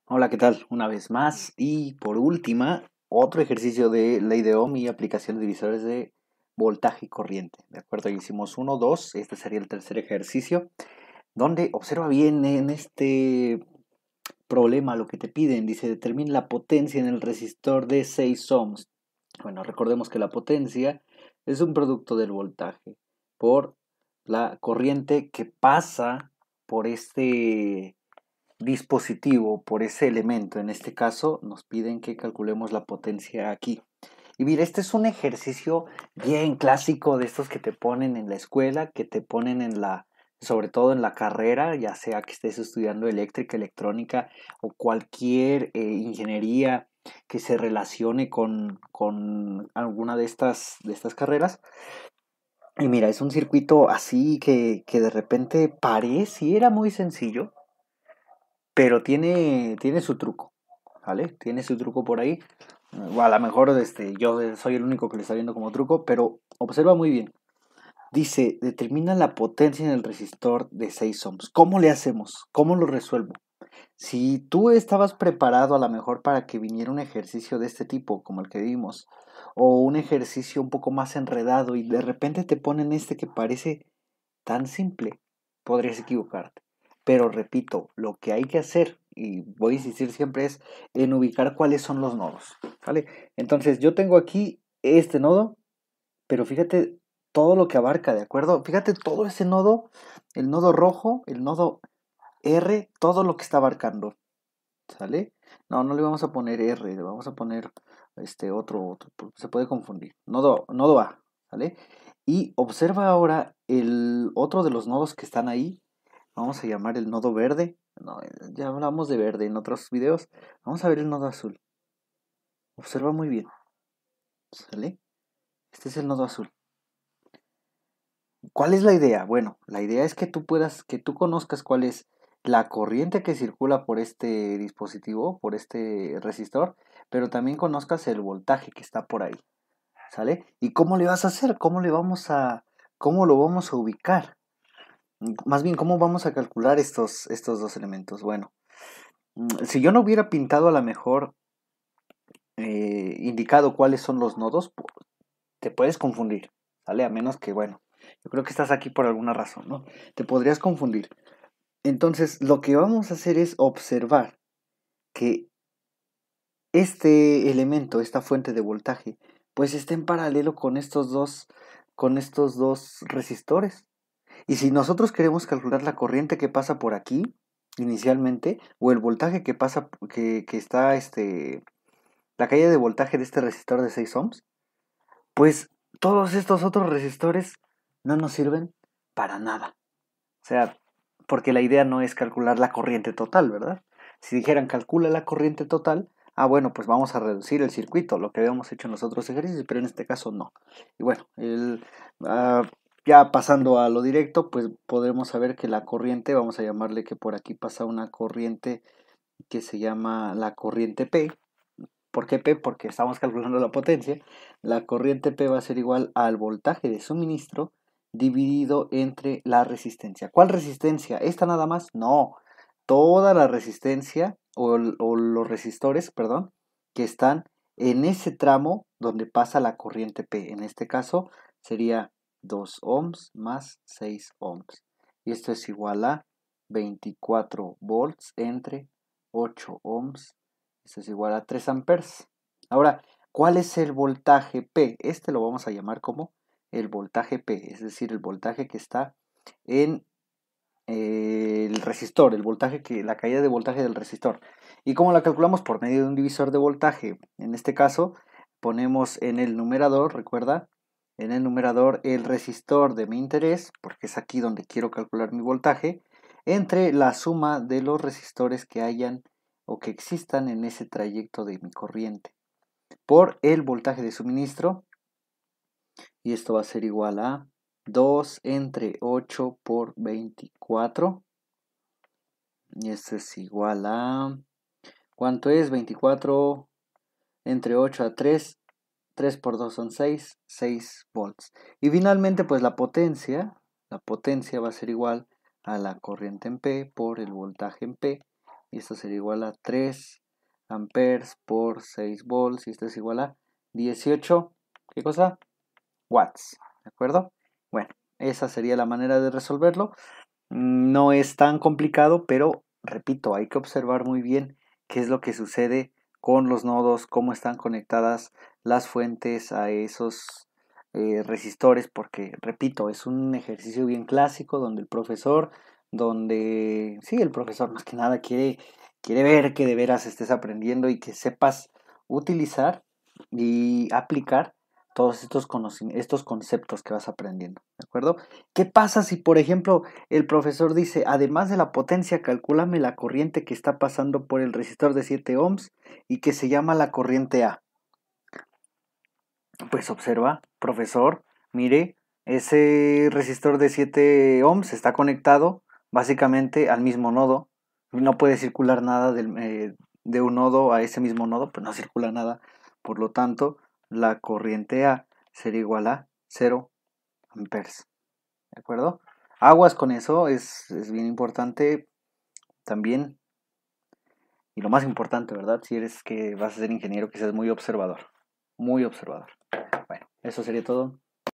Hola, ¿qué tal? Una vez más y por última, otro ejercicio de ley de Ohm y aplicación de divisores de voltaje y corriente. ¿De acuerdo? Ya hicimos uno, dos, este sería el tercer ejercicio, donde observa bien en este problema lo que te piden. Dice, determina la potencia en el resistor de 6 ohms. Bueno, recordemos que la potencia es un producto del voltaje por la corriente que pasa por este dispositivo, por ese elemento. En este caso, nos piden que calculemos la potencia aquí. Y mira, este es un ejercicio bien clásico de estos que te ponen en la escuela, que te ponen sobre todo en la carrera, ya sea que estés estudiando eléctrica, electrónica o cualquier ingeniería que se relacione con alguna de estas carreras. Y mira, es un circuito así que de repente pareciera muy sencillo, pero tiene su truco, ¿vale? Tiene su truco por ahí. O a lo mejor yo soy el único que le está viendo como truco, pero observa muy bien. Dice, determina la potencia en el resistor de 6 ohms. ¿Cómo le hacemos? ¿Cómo lo resuelvo? Si tú estabas preparado a lo mejor para que viniera un ejercicio de este tipo, como el que vimos, o un ejercicio un poco más enredado y de repente te ponen este que parece tan simple, podrías equivocarte. Pero repito, lo que hay que hacer, y voy a insistir siempre, es en ubicar cuáles son los nodos. ¿Vale? Entonces, yo tengo aquí este nodo, pero fíjate todo lo que abarca, ¿de acuerdo? Fíjate todo ese nodo, el nodo rojo, el nodo R, todo lo que está abarcando. ¿Sale? No, no le vamos a poner R, le vamos a poner otro, porque se puede confundir. Nodo A, ¿sale? Y observa ahora el otro de los nodos que están ahí. Vamos a llamar el nodo verde. No, ya hablamos de verde en otros videos. Vamos a ver el nodo azul. Observa muy bien, ¿sale? Este es el nodo azul. ¿Cuál es la idea? Bueno, la idea es que tú conozcas cuál es la corriente que circula por este dispositivo, por este resistor, pero también conozcas el voltaje que está por ahí, ¿sale? ¿Y cómo le vas a hacer? ¿Cómo lo vamos a ubicar? Más bien, ¿cómo vamos a calcular estos dos elementos? Bueno, si yo no hubiera pintado a lo mejor indicado cuáles son los nodos, te puedes confundir, ¿sale? A menos que, bueno, yo creo que estás aquí por alguna razón, ¿no? Te podrías confundir. Entonces, lo que vamos a hacer es observar que este elemento, esta fuente de voltaje, pues está en paralelo con estos dos resistores. Y si nosotros queremos calcular la corriente que pasa por aquí, inicialmente, o el voltaje que pasa, que está, la caída de voltaje de este resistor de 6 ohms, pues todos estos otros resistores no nos sirven para nada. O sea, porque la idea no es calcular la corriente total, ¿verdad? Si dijeran calcula la corriente total, bueno, pues vamos a reducir el circuito, lo que habíamos hecho en los otros ejercicios, pero en este caso no. Y bueno, ah, ya pasando a lo directo, pues podremos saber que la corriente, vamos a llamarle que por aquí pasa una corriente que se llama la corriente P. ¿Por qué P? Porque estamos calculando la potencia. La corriente P va a ser igual al voltaje de suministro dividido entre la resistencia. ¿Cuál resistencia? ¿Esta nada más? No. Toda la resistencia o los resistores, perdón, que están en ese tramo donde pasa la corriente P. En este caso sería 2 ohms más 6 ohms. Y esto es igual a 24 volts entre 8 ohms. Esto es igual a 3 amperes. Ahora, ¿cuál es el voltaje P? Este lo vamos a llamar como el voltaje P, es decir, el voltaje que está en el resistor, la caída de voltaje del resistor. ¿Y cómo la calculamos? Por medio de un divisor de voltaje. En este caso, ponemos en el numerador, recuerda, en el numerador el resistor de mi interés, porque es aquí donde quiero calcular mi voltaje, entre la suma de los resistores que hayan o que existan en ese trayecto de mi corriente, por el voltaje de suministro, y esto va a ser igual a 2 entre 8 por 24. Y esto es igual a... ¿Cuánto es? 24 entre 8 a 3. 3 por 2 son 6. 6 volts. Y finalmente, pues la potencia va a ser igual a la corriente en P por el voltaje en P. y esto sería igual a 3 amperes por 6 volts y esto es igual a 18, ¿qué cosa? Watts, ¿de acuerdo? Bueno, esa sería la manera de resolverlo. No es tan complicado, pero repito, hay que observar muy bien qué es lo que sucede con los nodos, cómo están conectadas las fuentes a esos resistores, porque repito, es un ejercicio bien clásico donde el profesor, sí, el profesor más que nada quiere ver que de veras estés aprendiendo y que sepas utilizar y aplicar todos estos conceptos que vas aprendiendo, ¿de acuerdo? ¿Qué pasa si, por ejemplo, el profesor dice, además de la potencia, calcúlame la corriente que está pasando por el resistor de 7 ohms y que se llama la corriente A? Pues observa, profesor, mire, ese resistor de 7 ohms está conectado básicamente al mismo nodo. No puede circular nada de un nodo a ese mismo nodo, pues no circula nada. Por lo tanto, la corriente A sería igual a 0 amperes. ¿De acuerdo? Aguas con eso, es bien importante también. Y lo más importante, ¿verdad? Si eres que vas a ser ingeniero, que seas muy observador. Muy observador. Bueno, eso sería todo.